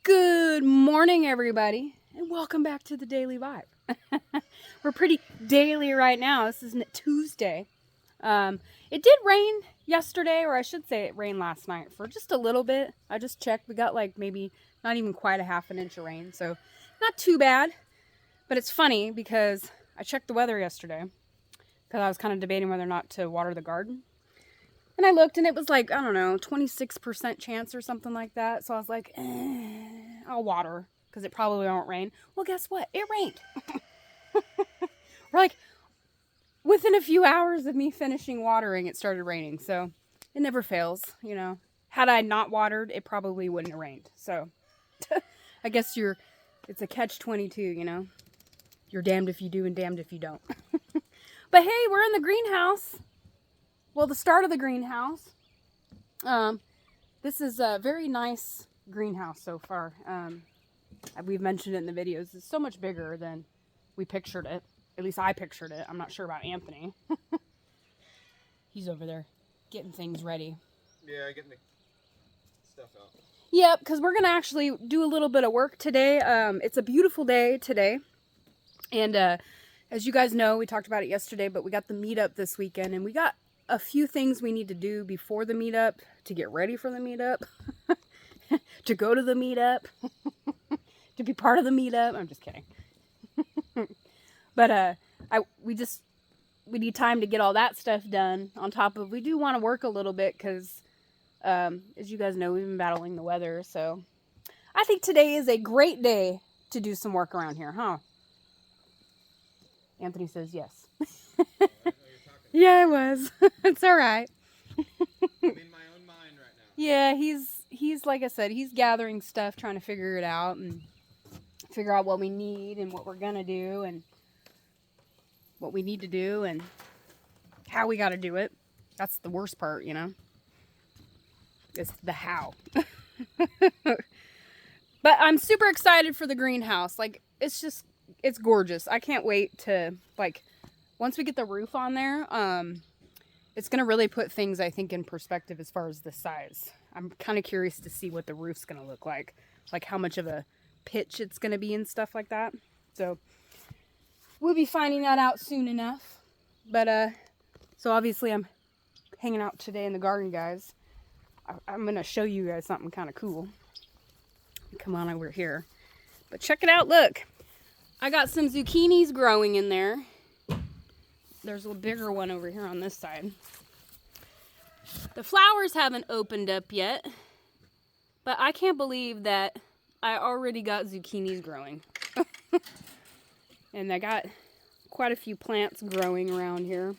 Good morning, everybody, and welcome back to the Daily Vibe. We're pretty daily right now. This is Tuesday. It did rain yesterday, or I should say it rained last night for just a little bit. I just checked. We got like maybe not even quite a half an inch of rain, so not too bad. But it's funny because I checked the weather yesterday because I was kind of debating whether or not to water the garden. And I looked and it was like, I don't know, 26% chance or something like that. So I was like, I'll water because it probably won't rain. Well, guess what? It rained. We're like, within a few hours of me finishing watering, it started raining. So it never fails, you know. Had I not watered, it probably wouldn't have rained. So I guess it's a catch-22, you know. You're damned if you do and damned if you don't. But hey, we're in the greenhouse. Well, the start of the greenhouse. This is a very nice greenhouse so far. We've mentioned it in the videos. It's so much bigger than we pictured it. At least I pictured it. I'm not sure about Anthony. He's over there getting things ready. Yeah, getting the stuff out. Yep, because we're going to actually do a little bit of work today. It's a beautiful day today. And as you guys know, we talked about it yesterday, but we got the meetup this weekend. And we got a few things we need to do before the meetup to get ready for the meetup, to go to the meetup, to be part of the meetup. I'm just kidding. But we need time to get all that stuff done. On top of, we do want to work a little bit because, as you guys know, we've been battling the weather. So I think today is a great day to do some work around here, huh? Anthony says yes. Yeah, I was. It's all right. I'm in my own mind right now. Yeah, he's like I said, he's gathering stuff, trying to figure it out and figure out what we need and what we're gonna do and what we need to do and how we got to do it. That's the worst part, you know. It's the how. But I'm super excited for the greenhouse. Like, it's gorgeous. I can't wait to, like, once we get the roof on there, it's going to really put things, I think, in perspective as far as the size. I'm kind of curious to see what the roof's going to look like how much of a pitch it's going to be and stuff like that. So we'll be finding that out soon enough. But, so obviously I'm hanging out today in the garden, guys. I'm going to show you guys something kind of cool. Come on over here. But check it out, look. I got some zucchinis growing in there. There's a bigger one over here on this side. The flowers haven't opened up yet, but I can't believe that I already got zucchinis growing. And I got quite a few plants growing around here.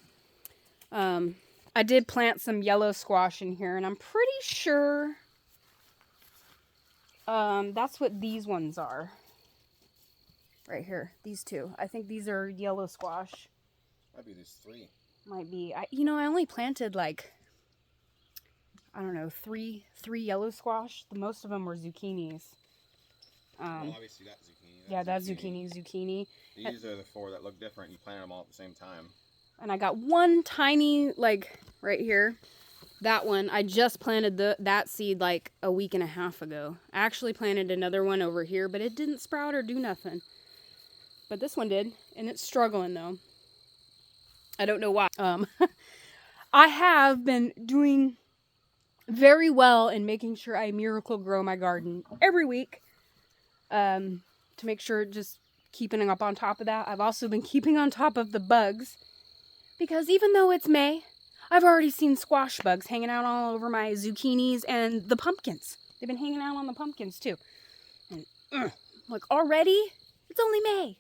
I did plant some yellow squash in here, and I'm pretty sure that's what these ones are. Right here, these two. I think these are yellow squash. Might be there's 3. Might be. I only planted like, I don't know, three yellow squash. The most of them were zucchinis. Well, obviously that zucchini. Yeah, that's zucchini. These are the 4 that look different. You planted them all at the same time. And I got one tiny, like, right here. That one, I just planted that seed like a week and a half ago. I actually planted another one over here, but it didn't sprout or do nothing. But this one did, and it's struggling though. I don't know why. I have been doing very well in making sure I miracle grow my garden every week. To make sure, just keeping up on top of that. I've also been keeping on top of the bugs. Because even though it's May, I've already seen squash bugs hanging out all over my zucchinis and the pumpkins. They've been hanging out on the pumpkins too. And like, already? It's only May.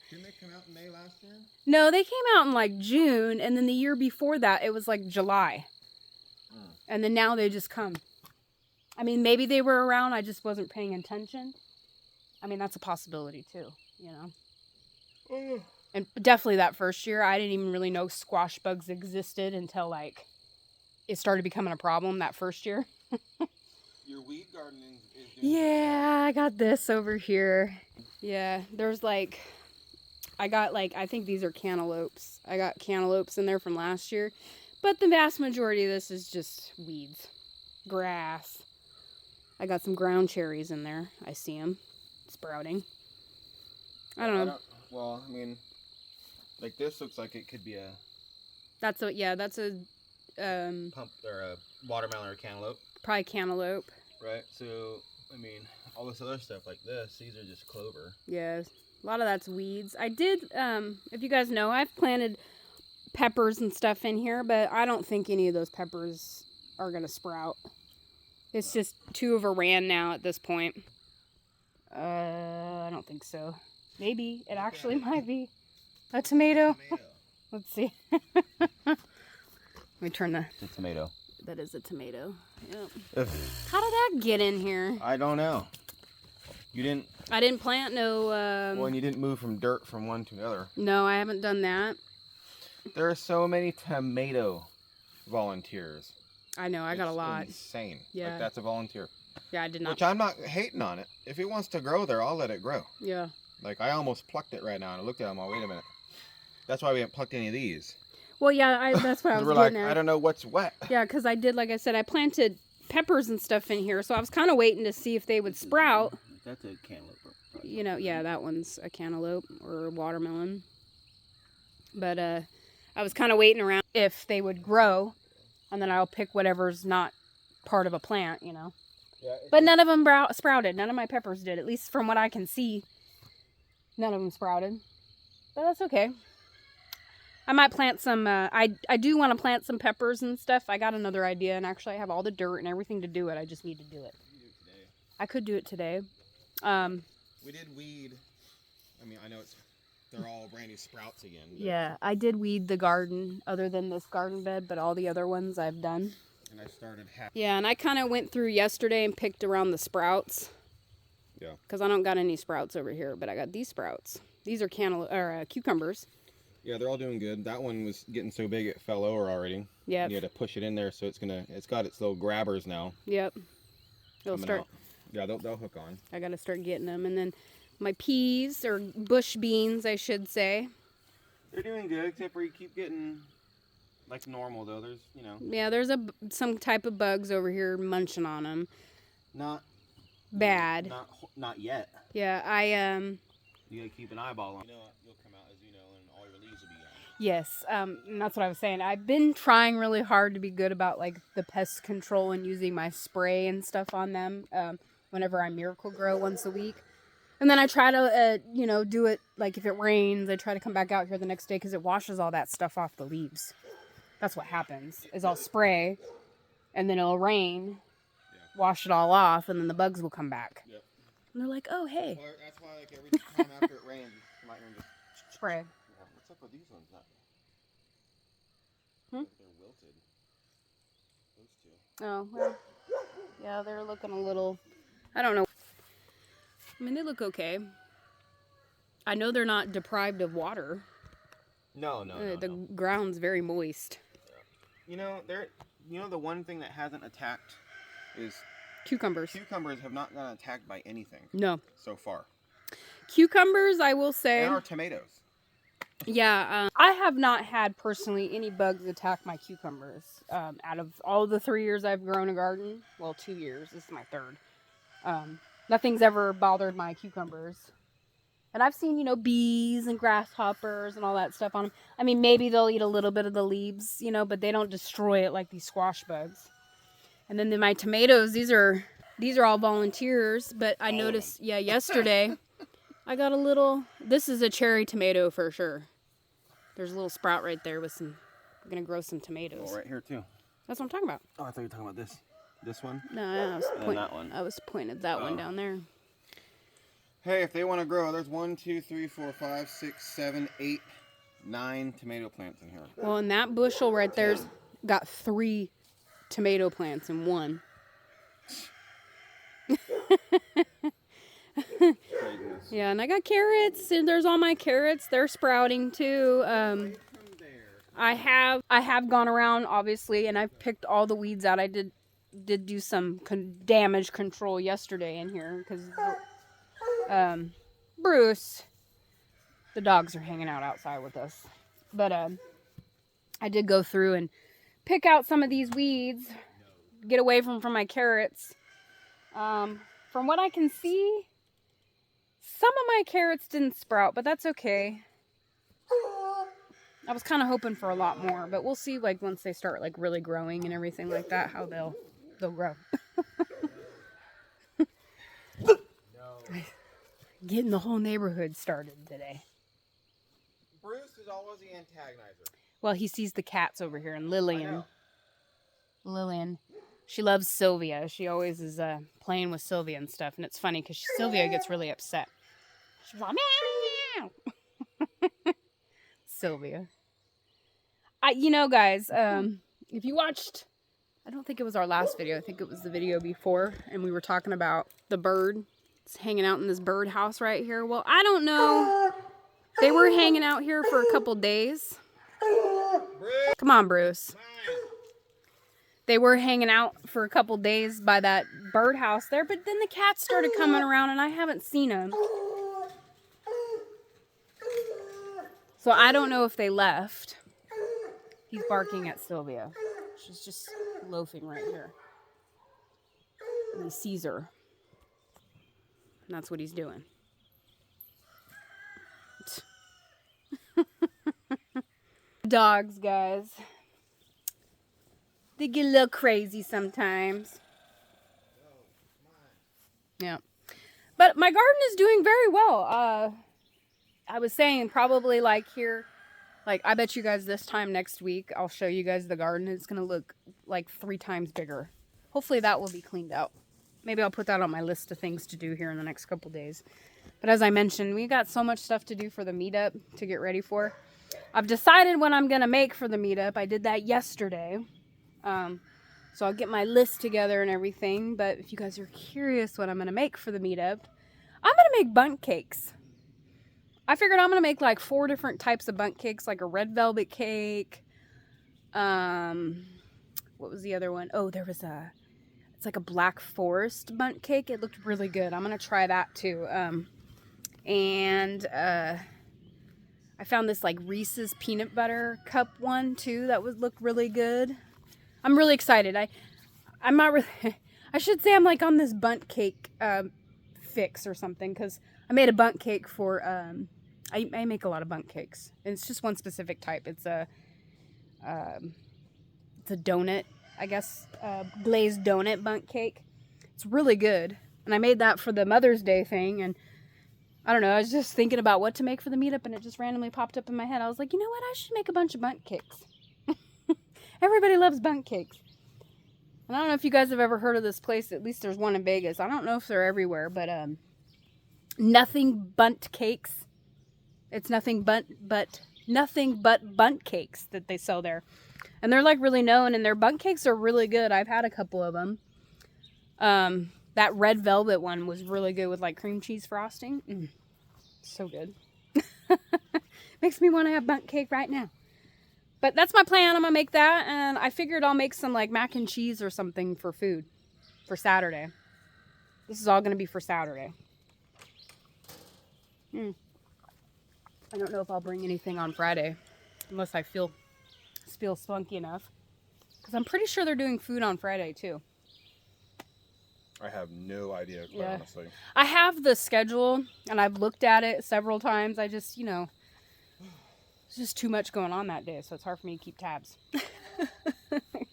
Didn't they come out in May last year? No, they came out in like June, and then the year before that, it was like July. And then now they just come. I mean, maybe they were around, I just wasn't paying attention. I mean, that's a possibility too, you know. And definitely that first year, I didn't even really know squash bugs existed until like it started becoming a problem that first year. Your weed gardening is doing Yeah, I got this over here. Yeah, there's like, I think these are cantaloupes. I got cantaloupes in there from last year. But the vast majority of this is just weeds. Grass. I got some ground cherries in there. I see them sprouting. I don't know. Well, I mean, like this looks like it could be a That's a pump or a watermelon or cantaloupe. probably cantaloupe. Right. So, I mean, all this other stuff like this, these are just clover. Yeah, a lot of that's weeds. I did, if you guys know, I've planted peppers and stuff in here, but I don't think any of those peppers are going to sprout. It's just too of a ran now at this point. I don't think so. Maybe. It actually might be a tomato. Let's see. Let me turn the... It's a tomato. That is a tomato. Yep. Ugh. How did that get in here? I don't know. You didn't... I didn't plant no... well, and you didn't move from dirt from one to the other. No, I haven't done that. There are so many tomato volunteers. I know, I got a lot. It's insane. Yeah. Like, that's a volunteer. Yeah, I did not. Which I'm not hating on it. If it wants to grow there, I'll let it grow. Yeah. Like, I almost plucked it right now, and I looked at it, I'm like, wait a minute. That's why we haven't plucked any of these. Well, yeah, that's what I was we're getting like, at. I don't know what's wet. Yeah, because I did, like I said, I planted peppers and stuff in here, so I was kind of waiting to see if they would sprout. That's a cantaloupe. You know, yeah, that one's a cantaloupe or a watermelon. But I was kind of waiting around if they would grow, and then I'll pick whatever's not part of a plant, you know. Yeah, But none of them sprouted. None of my peppers did, at least from what I can see. None of them sprouted. But that's okay. I might plant some, I do want to plant some peppers and stuff. I got another idea, and actually I have all the dirt and everything to do it. I just need to do it. I could do it today. We did weed. I mean, I know they're all brand new sprouts again. Yeah, I did weed the garden, other than this garden bed, but all the other ones I've done. And I started half. Yeah, and I kind of went through yesterday and picked around the sprouts. Yeah. Because I don't got any sprouts over here, but I got these sprouts. These are cucumbers. Yeah, they're all doing good. That one was getting so big it fell over already. Yeah. You had to push it in there, so it's got its little grabbers now. Yep. It'll coming start. out. Yeah, they'll hook on. I got to start getting them. And then my peas, or bush beans, I should say. They're doing good, except for you keep getting, like normal, though. There's, you know. Yeah, there's some type of bugs over here munching on them. Not bad. Not yet. Yeah, You gotta keep an eyeball on. You know, you'll come out, as you know, and all your leaves will be gone. yes, and that's what I was saying. I've been trying really hard to be good about, like, the pest control and using my spray and stuff on them whenever I Miracle Grow once a week. And then I try to, do it, like, if it rains, I try to come back out here the next day because it washes all that stuff off the leaves. That's what happens, is I'll spray, and then it'll rain, wash it all off, and then the bugs will come back. Yep. And they're like, oh, hey. Well, that's why, like, every time after it rains, you might want to just Spray. what's up with these ones? They're wilted. Those two. Oh, well, yeah, they're looking a little, I don't know. I mean, they look okay. I know they're not deprived of water. No. The ground's very moist. You know, the one thing that hasn't attacked is Cucumbers. cucumbers have not gotten attacked by anything No. so far. Cucumbers, I will say. And our tomatoes. Yeah, I have not had personally any bugs attack my cucumbers. Out of all the 3 years I've grown a garden, well, 2 years, this is my third. Nothing's ever bothered my cucumbers. And I've seen, bees and grasshoppers and all that stuff on them. I mean, maybe they'll eat a little bit of the leaves, but they don't destroy it like these squash bugs. And then my tomatoes, these are all volunteers, but I noticed, yesterday, I got a little, this is a cherry tomato for sure. There's a little sprout right there with we're going to grow some tomatoes. Oh, right here too. That's what I'm talking about. Oh, I thought you were talking about this. This one? No, I was that one. I was pointing that one down there. Hey, if they want to grow, there's 1, 2, 3, 4, 5, 6, 7, 8, 9 tomato plants in here. Well, and that bushel right there's got 3 tomato plants in one. Yeah, and I got carrots, and there's all my carrots. They're sprouting too. I have gone around, obviously, and I've picked all the weeds out. I did do some damage control yesterday in here because Bruce, the dogs are hanging out outside with us. But I did go through and pick out some of these weeds, get away from my carrots. From what I can see, some of my carrots didn't sprout, but that's okay. I was kind of hoping for a lot more, but we'll see like once they start like really growing and everything like that, how they'll grow. Getting the whole neighborhood started today. Bruce is always the antagonizer. Well, he sees the cats over here, and Lillian, she loves Sylvia. She always is playing with Sylvia and stuff, and it's funny because Sylvia gets really upset. She's like, meow. Sylvia. You know, guys, if you watched, I don't think it was our last video. I think it was the video before, and we were talking about the bird. It's hanging out in this bird house right here. Well, I don't know. They were hanging out here for a couple days. Come on, Bruce. They were hanging out for a couple days by that birdhouse there, but then the cats started coming around and I haven't seen them. So I don't know if they left. He's barking at Sylvia. She's just loafing right here. And he sees her. And that's what he's doing. Dogs, guys. They get a little crazy sometimes. Yeah. But my garden is doing very well. I was saying probably like here, like I bet you guys this time next week, I'll show you guys the garden. It's going to look like 3 times bigger. Hopefully that will be cleaned out. Maybe I'll put that on my list of things to do here in the next couple days. But as I mentioned, we got so much stuff to do for the meetup to get ready for. I've decided what I'm going to make for the meetup. I did that yesterday. So I'll get my list together and everything. But if you guys are curious what I'm going to make for the meetup, I'm going to make bundt cakes. I figured I'm going to make like 4 different types of bundt cakes, like a red velvet cake. What was the other one? Oh, it's like a black forest bundt cake. It looked really good. I'm going to try that too. I found this like Reese's peanut butter cup one too that looked really good. I'm really excited. I'm not really, I should say I'm like on this bundt cake fix or something, because I made a bundt cake for, I make a lot of bundt cakes, and it's just one specific type. It's a donut, I guess, glazed donut bundt cake. It's really good, and I made that for the Mother's Day thing, and I don't know, I was just thinking about what to make for the meetup, and it just randomly popped up in my head. I was like, you know what, I should make a bunch of bundt cakes. Everybody loves bundt cakes. And I don't know if you guys have ever heard of this place. At least there's one in Vegas. I don't know if they're everywhere, but Nothing Bundt Cakes. It's nothing but bundt cakes that they sell there. And they're like really known, and their bundt cakes are really good. I've had a couple of them. That red velvet one was really good with like cream cheese frosting. So good. Makes me want to have bundt cake right now. But that's my plan. I'm going to make that. And I figured I'll make some like mac and cheese or something for food for Saturday. This is all going to be for Saturday. I don't know if I'll bring anything on Friday. Unless I feel spunky enough. Because I'm pretty sure they're doing food on Friday too. I have no idea, quite honestly. I have the schedule, and I've looked at it several times. I just, there's just too much going on that day, so it's hard for me to keep tabs.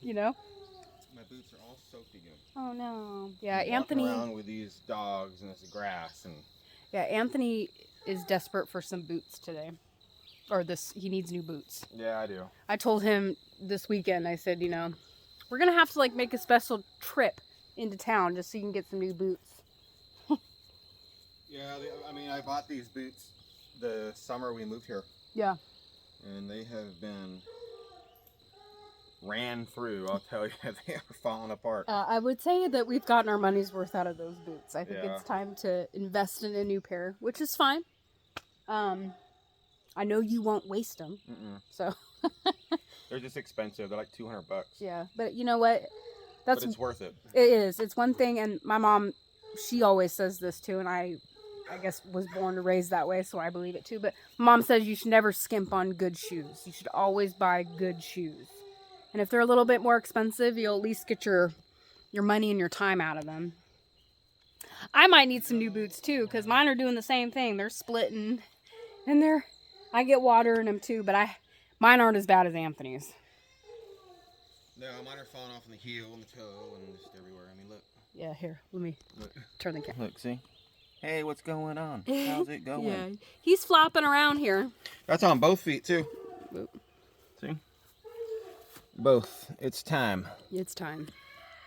You know? My boots are all soaked again. Oh, no. Yeah, I'm Anthony... walking around with these dogs and this grass. And yeah, Anthony is desperate for some boots today. Or he needs new boots. Yeah, I do. I told him this weekend, I said, we're going to have to, like, make a special trip into town just so you can get some new boots. Yeah, I bought these boots the summer we moved here. Yeah. And they have been ran through, I'll tell you. They are falling apart. I would say that we've gotten our money's worth out of those boots. I think it's time to invest in a new pair, which is fine. I know you won't waste them. So they're just expensive. They're like $200. Yeah, but you know what? But it's worth it. It is. It's one thing, and my mom, she always says this too, and I guess was born and raised that way, so I believe it too. But Mom says you should never skimp on good shoes. You should always buy good shoes. And if they're a little bit more expensive, you'll at least get your money and your time out of them. I might need some new boots too, because mine are doing the same thing. They're splitting, and I get water in them too, but mine aren't as bad as Anthony's. No, mine are falling off in the heel and the toe and just everywhere. I mean, look. Yeah, here, let me turn the camera. Look, see? Hey, what's going on? How's it going? Yeah, he's flopping around here. That's on both feet, too. Boop. See? Both. It's time. It's time.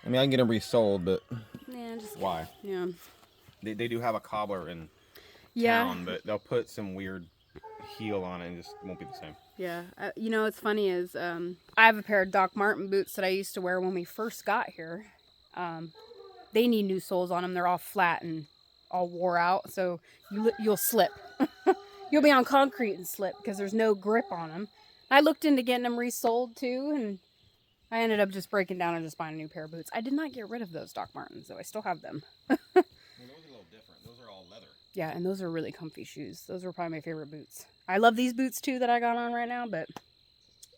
I mean, I can get them resoled, but Yeah, just why? yeah. They do have a cobbler in Yeah. town, but they'll put some weird heel on it and just won't be the same. Yeah, you know what's funny is I have a pair of Doc Martin boots that I used to wear when we first got here. They need new soles on them. They're all flat and all wore out, so you'll slip. You'll be on concrete and slip because there's no grip on them. I looked into getting them resoled too, and I ended up just breaking down and just buying a new pair of boots. I did not get rid of those Doc Martens, though. I still have them. Well, those are a little different. Those are all leather. Yeah, and those are really comfy shoes. Those are probably my favorite boots. I love these boots too that I got on right now, but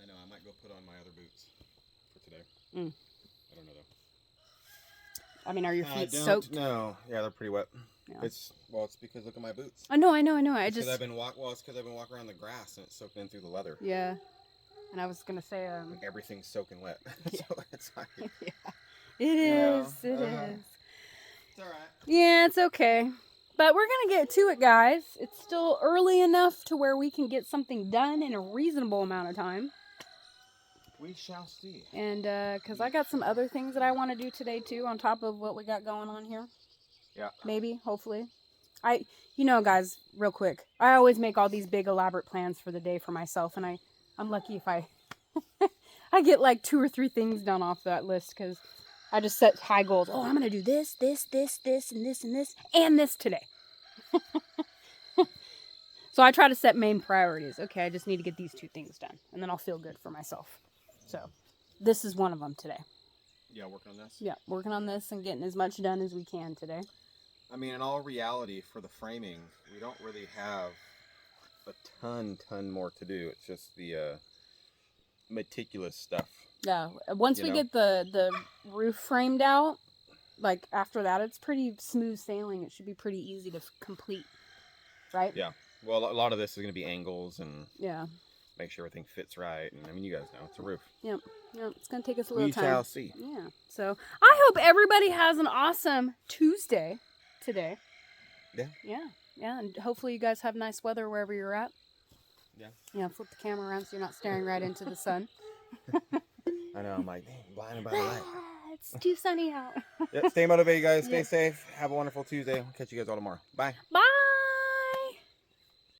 I know, I might go put on my other boots for today. Mm. I don't know though. I mean, are your feet soaked? No, yeah, they're pretty wet. Yeah. It's because look at my boots. I know. I It's just because I've been walking around the grass and it's soaked in through the leather. yeah. And I was gonna say Like everything's soaking wet. Yeah. So it's like yeah, it is. know, It is. it's all right. Yeah, it's okay. But we're gonna get to it, guys. It's still early enough to where we can get something done in a reasonable amount of time. We shall see. And because I got some other things that I want to do today too, on top of what we got going on here. Yeah. Maybe, hopefully. You know, guys, real quick, I always make all these big elaborate plans for the day for myself, and I'm lucky if I get like 2 or 3 things done off that list, because I just set high goals. Oh, I'm gonna do this, and this, and this today. So I try to set main priorities. Okay, I just need to get these 2 things done, and then I'll feel good for myself. So this is one of them today. Yeah, working on this. Yeah, working on this and getting as much done as we can today. I mean, in all reality, for the framing, we don't really have a ton more to do. It's just the meticulous stuff. Yeah, once we get the roof framed out, like after that, it's pretty smooth sailing. It should be pretty easy to complete, right? Yeah. Well, a lot of this is going to be angles and Yeah. make sure everything fits right. And I mean, you guys know it's a roof. Yep. It's gonna take us a little We time. shall see. Yeah. So I hope everybody has an awesome Tuesday today. Yeah. Yeah. And hopefully you guys have nice weather wherever you're at. Yeah. Yeah. Flip the camera around so you're not staring right into the sun. I know. I'm like, dang, blinded by the light. It's too sunny out. Yep, stay motivated, guys. Stay Yeah. safe. Have a wonderful Tuesday. I'll catch you guys all tomorrow. Bye. Bye.